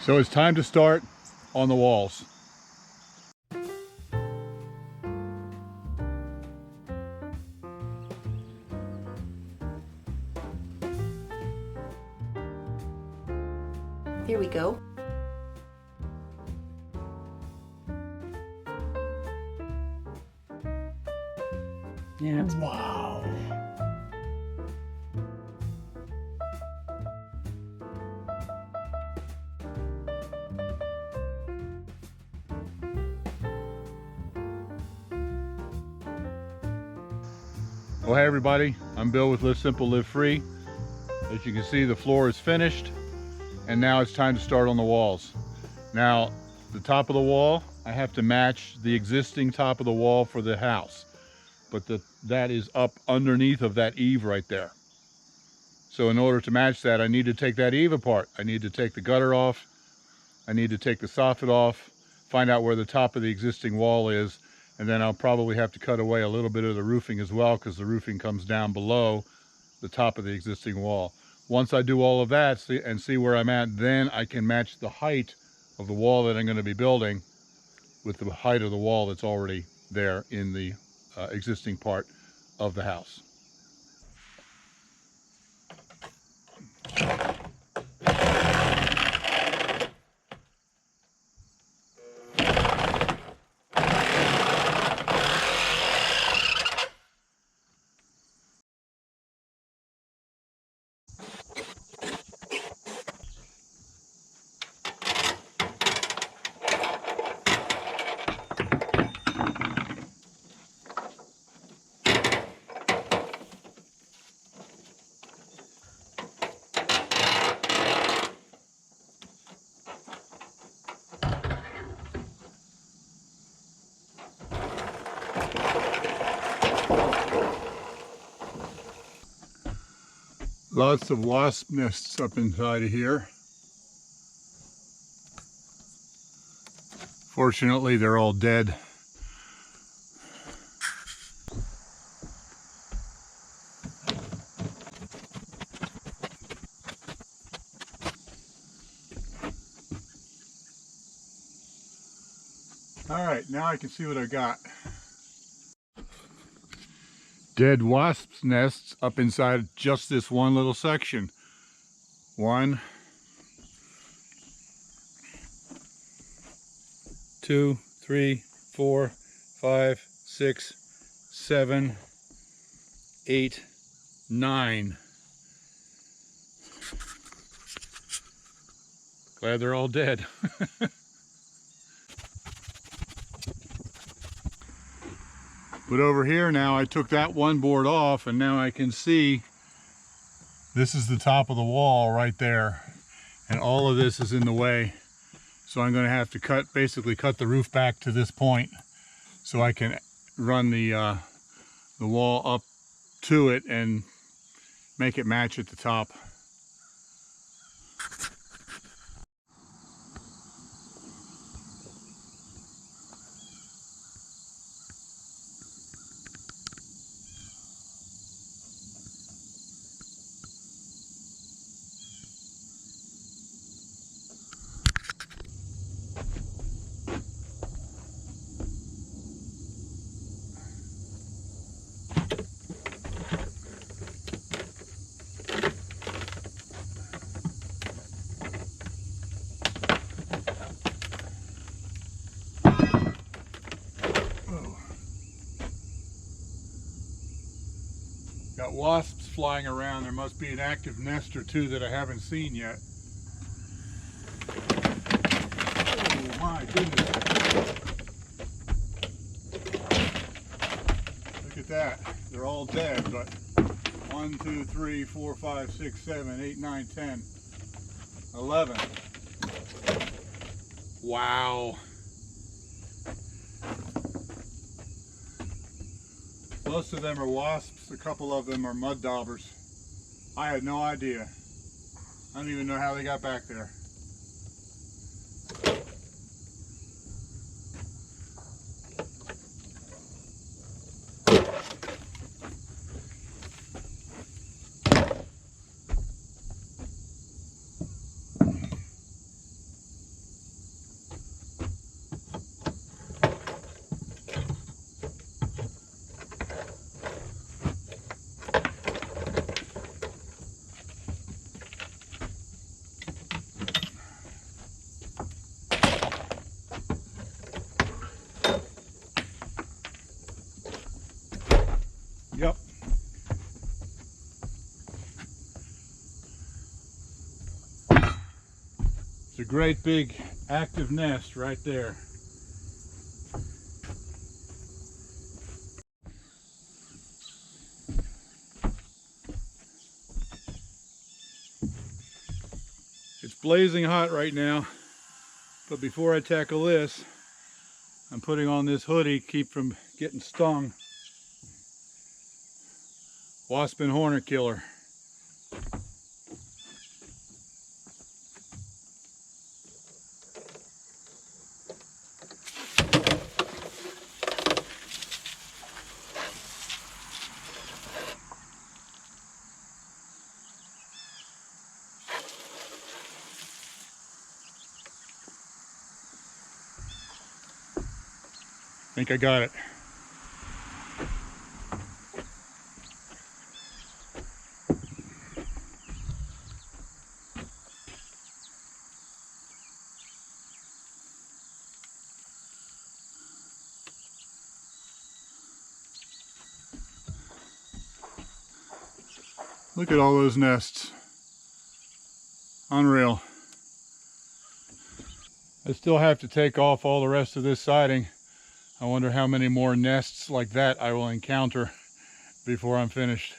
So it's time to start on the walls. Here we go. Yeah. Wow. Well, hey everybody, I'm Bill with Live Simple, Live Free. As you can see, the floor is finished, and now it's time to start on the walls. Now, the top of the wall, I have to match the existing top of the wall for the house, but that is up underneath of that eave right there. So in order to match that, I need to take that eave apart. I need to take the gutter off, I need to take the soffit off, find out where the top of the existing wall is, and then I'll probably have to cut away a little bit of the roofing as well, because the roofing comes down below the top of the existing wall. Once I do all of that and see where I'm at, then I can match the height of the wall that I'm going to be building with the height of the wall that's already there in the existing part of the house. Lots of wasp nests up inside of here. Fortunately, they're all dead. All right, now I can see what I got. Dead wasps' nests up inside just this one little section. 1, 2, 3, 4, 5, 6, 7, 8, 9. Glad they're all dead. But over here now, I took that one board off, and now I can see this is the top of the wall right there, and all of this is in the way. So I'm going to have to basically cut the roof back to this point so I can run the wall up to it and make it match at the top. Got wasps flying around. There must be an active nest or two that I haven't seen yet. Oh my goodness. Look at that. They're all dead, but 1, 2, 3, 4, 5, 6, 7, 8, 9, 10, 11. Wow. Most of them are wasps, a couple of them are mud daubers. I had no idea. I don't even know how they got back there. It's a great big active nest right there. It's blazing hot right now, but before I tackle this, I'm putting on this hoodie, keep from getting stung. Wasp and hornet killer. I think I got it. Look at all those nests. Unreal. I still have to take off all the rest of this siding. I wonder how many more nests like that I will encounter before I'm finished.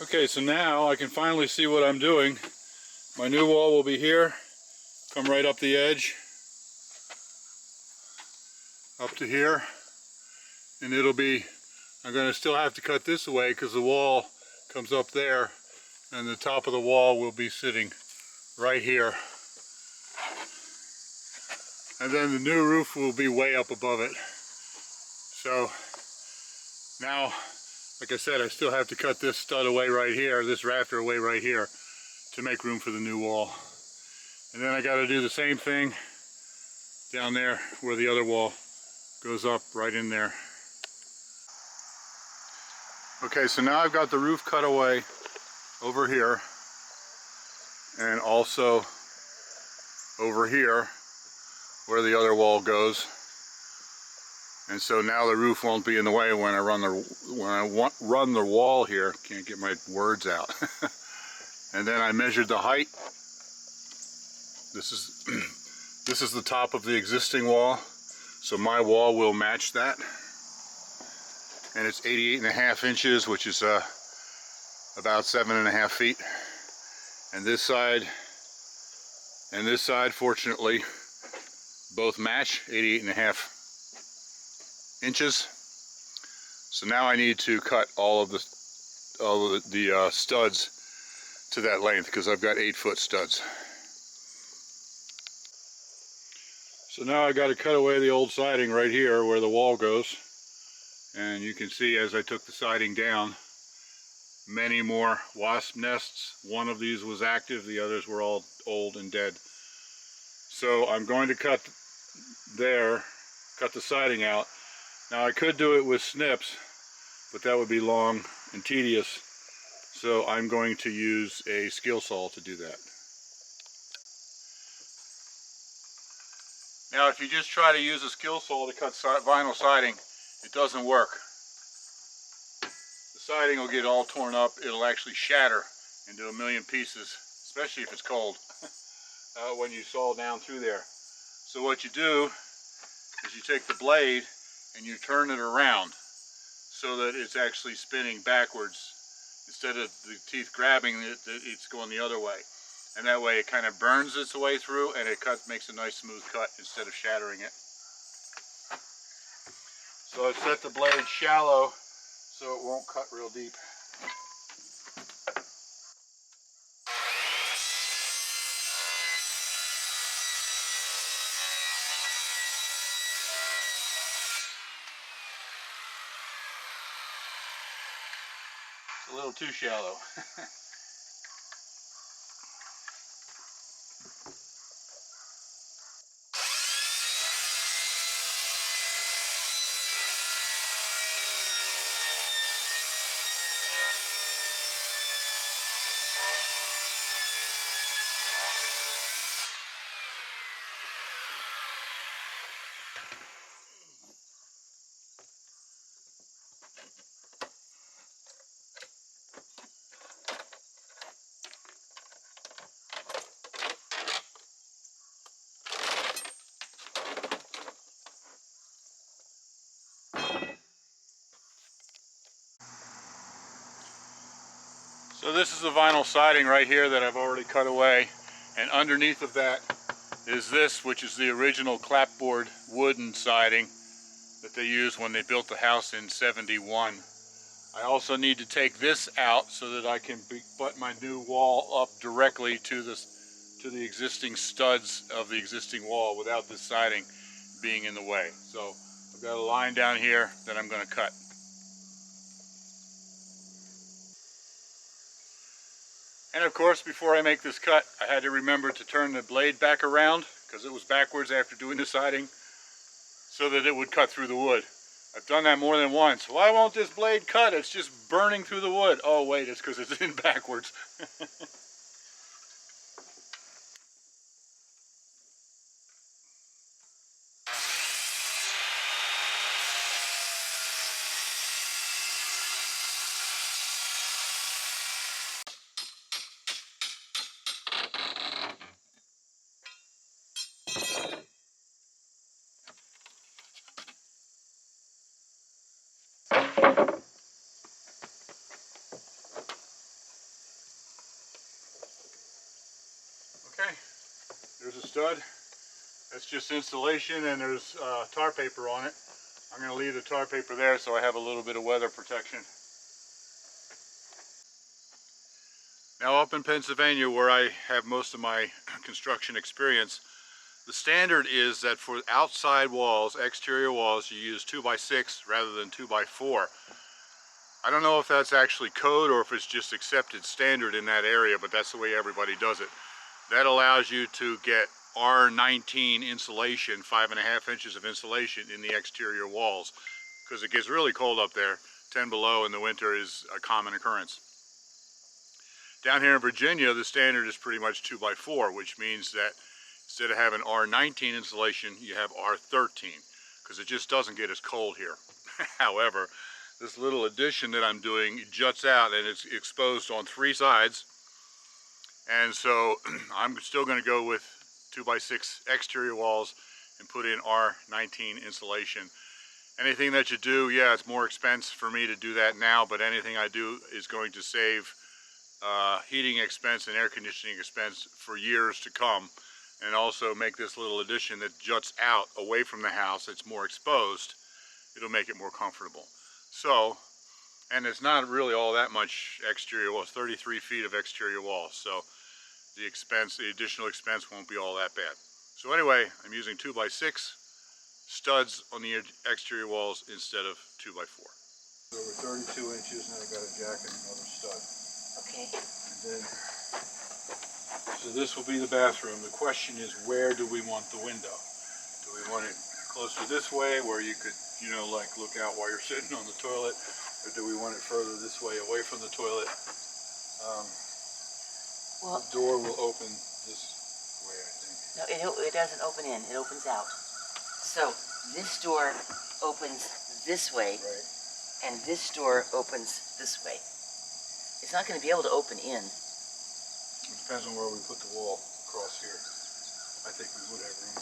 Okay, so now I can finally see what I'm doing. My new wall will be here, come right up the edge, up to here, and it'll be, I'm going to still have to cut this away because the wall comes up there, and the top of the wall will be sitting right here. And then the new roof will be way up above it. So now, like I said, I still have to cut this stud away right here, this rafter away right here, to make room for the new wall. And then I got to do the same thing down there where the other wall goes up right in there. Okay, so now I've got the roof cut away over here, and also over here where the other wall goes. And so now the roof won't be in the way when I run the wall here. Can't get my words out. And then I measured the height. This is the top of the existing wall, so my wall will match that. And it's 88.5 inches, which is about 7.5 feet. And this side and this side, fortunately, both match 88.5 inches. So now I need to cut all of the studs to that length, because I've got 8-foot studs. So now I got to cut away the old siding right here where the wall goes, and you can see as I took the siding down, many more wasp nests. One of these was active, the others were all old and dead. So I'm going to cut the siding out. Now I could do it with snips, but that would be long and tedious. So I'm going to use a skill saw to do that. Now if you just try to use a skill saw to cut vinyl siding, it doesn't work. The siding will get all torn up. It'll actually shatter into a million pieces, especially if it's cold, when you saw down through there. So what you do is you take the blade and you turn it around so that it's actually spinning backwards, Instead of the teeth grabbing it, it's going the other way. And that way it kind of burns its way through and it makes a nice smooth cut instead of shattering it. So I've set the blade shallow so it won't cut real deep. It's a little too shallow. So this is the vinyl siding right here that I've already cut away, and underneath of that is this, which is the original clapboard wooden siding that they used when they built the house in '71. I also need to take this out so that I can butt my new wall up directly to the existing studs of the existing wall without this siding being in the way. So I've got a line down here that I'm going to cut. And of course, before I make this cut, I had to remember to turn the blade back around because it was backwards after doing the siding so that it would cut through the wood. I've done that more than once. Why won't this blade cut? It's just burning through the wood. Oh wait, it's because it's in backwards. Okay, there's a stud. That's just insulation, and there's tar paper on it. I'm going to leave the tar paper there so I have a little bit of weather protection. Now up in Pennsylvania, where I have most of my construction experience, the standard is that for outside walls, exterior walls, you use 2x6 rather than 2x4. I don't know if that's actually code or if it's just accepted standard in that area, but that's the way everybody does it. That allows you to get R19 insulation, 5.5 inches of insulation in the exterior walls, because it gets really cold up there. 10 below in the winter is a common occurrence. Down here in Virginia, the standard is pretty much 2x4, which means that instead of having R19 insulation, you have R13, because it just doesn't get as cold here. However, this little addition that I'm doing juts out and it's exposed on 3 sides. And so I'm still going to go with 2x6 exterior walls and put in R19 insulation. Anything that you do, yeah, it's more expense for me to do that now, but anything I do is going to save heating expense and air conditioning expense for years to come, and also make this little addition that juts out away from the house. It's more exposed. It'll make it more comfortable. So, and it's not really all that much exterior walls, 33 feet of exterior walls. So the additional expense won't be all that bad. So anyway, I'm using 2x6 studs on the exterior walls instead of 2x4. Over 32 inches, and I got a jack and another stud. Okay. And then, so this will be the bathroom. The question is, where do we want the window? Do we want it closer this way where you could, you know, like look out while you're sitting on the toilet? Or do we want it further this way away from the toilet? Well, the door will open this way, I think. no, it doesn't open in. It opens out. So this door opens this way, Right. and this door opens this way. It's not going to be able to open in. It depends on where we put the wall across here. I think we would have room.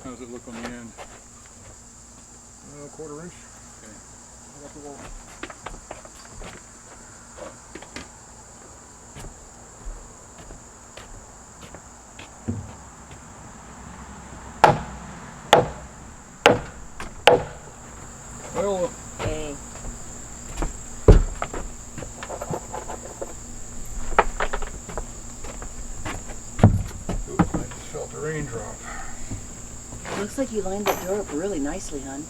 How does it look on the end? 1/4 inch. Okay. Right up the wall. Well, Hey. oops, I just felt a raindrop. Looks like you lined that door up really nicely, hon.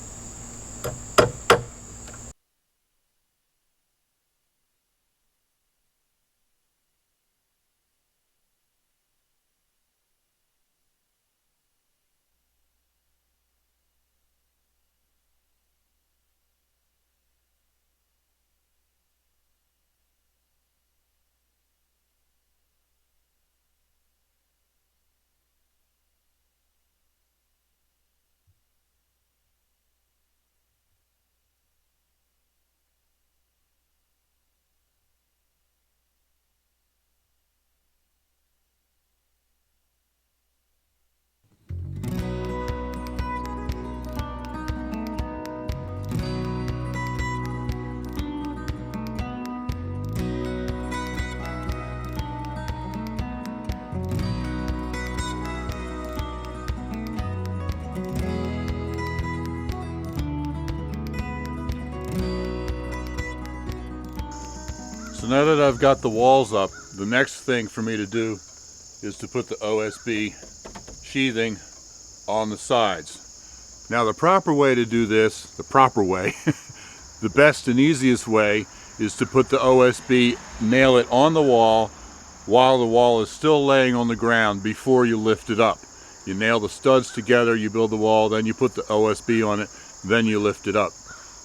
So now that I've got the walls up, the next thing for me to do is to put the OSB sheathing on the sides. Now the proper way to do this, the proper way, the best and easiest way is to put the OSB, nail it on the wall while the wall is still laying on the ground before you lift it up. You nail the studs together, you build the wall, then you put the OSB on it, then you lift it up.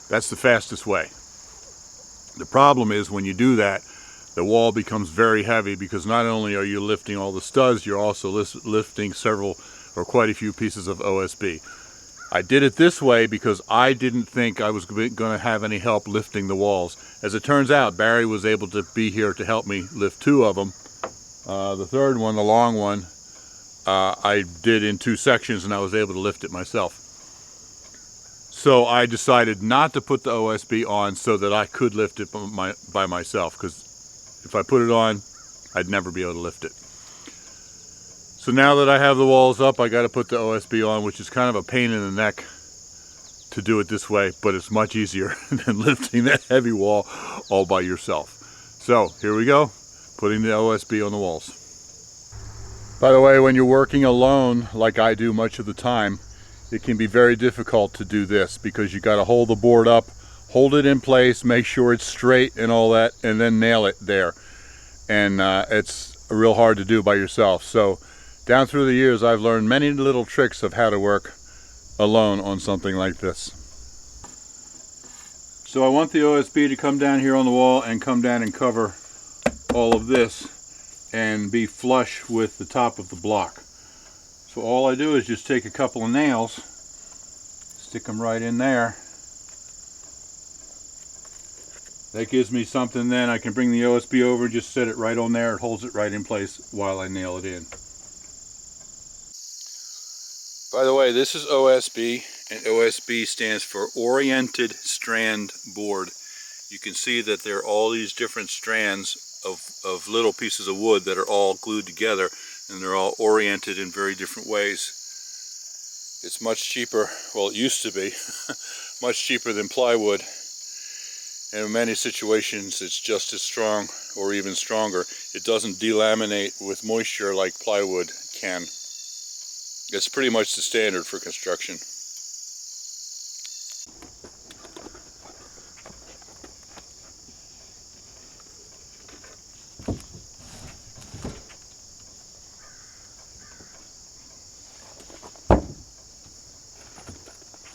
That's the fastest way. The problem is when you do that, the wall becomes very heavy because not only are you lifting all the studs, you're also lifting several or quite a few pieces of OSB. I did it this way because I didn't think I was going to have any help lifting the walls. As it turns out, Barry was able to be here to help me lift two of them. The third one, the long one, I did in two sections and I was able to lift it myself. So I decided not to put the OSB on so that I could lift it by myself, because if I put it on, I'd never be able to lift it. So now that I have the walls up, I got to put the OSB on, which is kind of a pain in the neck to do it this way, but it's much easier than lifting that heavy wall all by yourself. So here we go, putting the OSB on the walls. By the way, when you're working alone, like I do much of the time, it can be very difficult to do this because you got to hold the board up, hold it in place, make sure it's straight and all that, and then nail it there. And it's real hard to do by yourself. So down through the years, I've learned many little tricks of how to work alone on something like this. So I want the OSB to come down here on the wall and come down and cover all of this and be flush with the top of the block. So all I do is just take a couple of nails, stick them right in there. That gives me something, then I can bring the OSB over and just set it right on there. It holds it right in place while I nail it in. By the way, this is OSB, and OSB stands for Oriented Strand Board. You can see that there are all these different strands of little pieces of wood that are all glued together, and they're all oriented in very different ways. It's much cheaper, well it used to be, much cheaper than plywood. And in many situations it's just as strong or even stronger. It doesn't delaminate with moisture like plywood can. It's pretty much the standard for construction.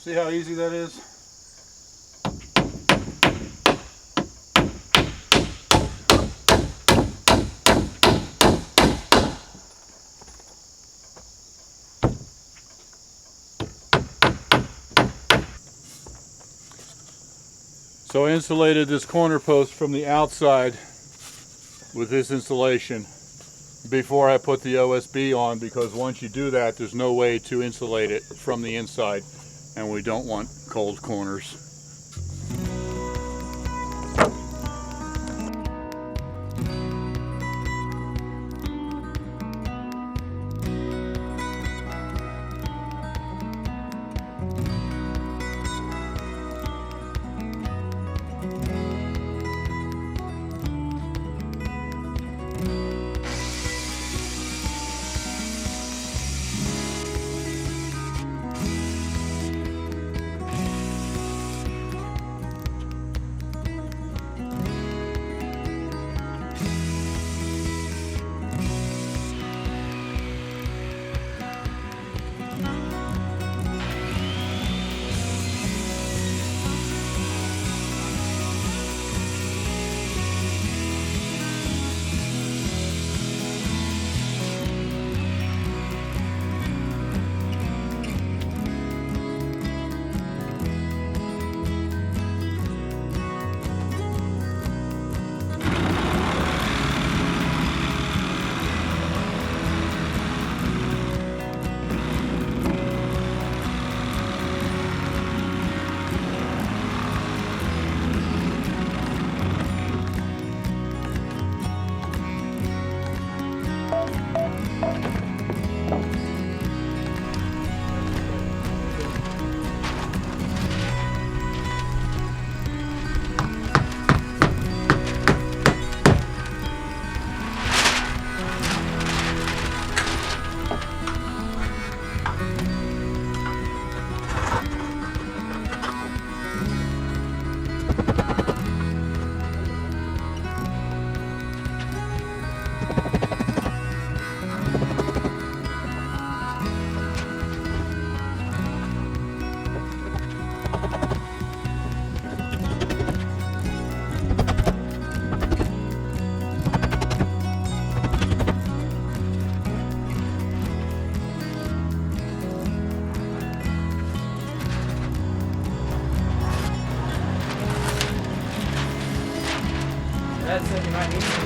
See how easy that is? So I insulated this corner post from the outside with this insulation before I put the OSB on, because once you do that, there's no way to insulate it from the inside, and we don't want cold corners.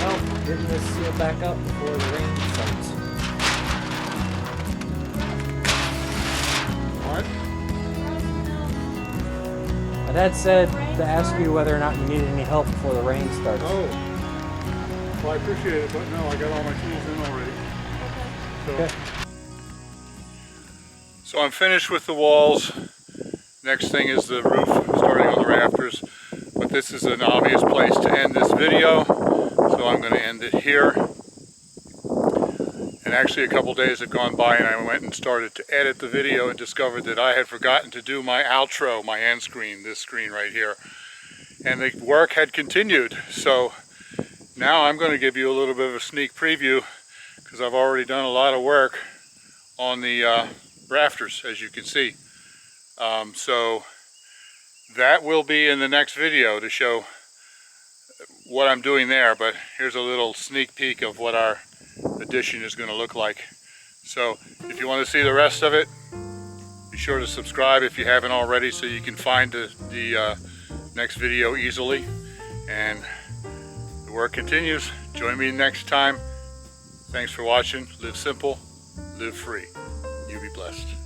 help getting this sealed back up before the rain starts. What? My dad said to ask you whether or not you needed any help before the rain starts. Oh. Well, I appreciate it, but no, I got all my tools in already. So, Okay. So I'm finished with the walls. Next thing is the roof, starting on the rafters. But this is an obvious place to end this video, so I'm going to end it here. And actually a couple days have gone by and I went and started to edit the video and discovered that I had forgotten to do my outro, my end screen, this screen right here. And the work had continued. So now I'm going to give you a little bit of a sneak preview because I've already done a lot of work on the rafters, as you can see. So that will be in the next video to show what I'm doing there, but here's a little sneak peek of what our addition is going to look like. So if you want to see the rest of it, be sure to subscribe if you haven't already so you can find the next video easily. And the work continues. Join me next time. Thanks for watching. Live simple, live free. You be blessed.